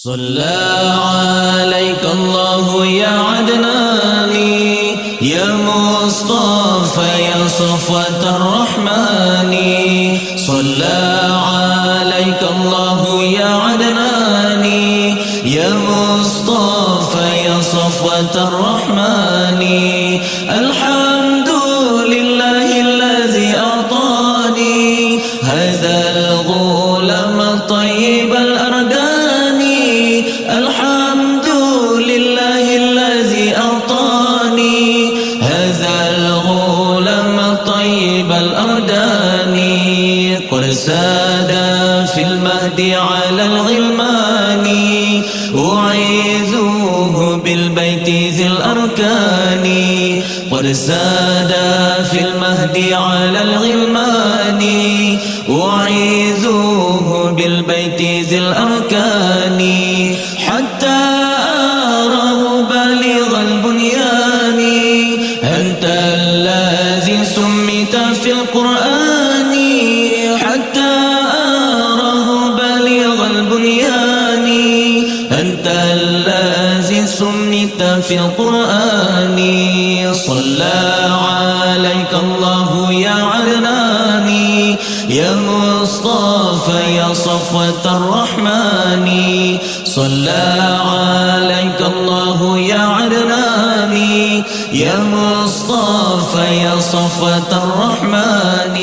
صلى عليك الله يا عدناني يا مصطفى يا صفوة الرحمن. صلى عليك الله يا عدناني يا مصطفى يا صفوة الرحمن. الحمد لله الذي أعطاني هذا الغلام الطيب الأردان. الحمد لله الذي أعطاني هذا الغلام الطيب الأردان. قد ساد في المهد على الغلمان أعيذوه بالبيت ذي الأركان. قد ساد في المهد على الغلمان أعيذوه بالبيت ذي الأركان. حتى أراه بالغ البنيان أنت الذي سميت في القرآن. حتى أراه بالغ البنيان أنت الذي سميت في القرآن. صلى عليك الله يا عدناني يا مصطفى يا صفوة الرحمن. صلى عليك الله يا عدناني يا مصطفى يا صفوة الرحمن.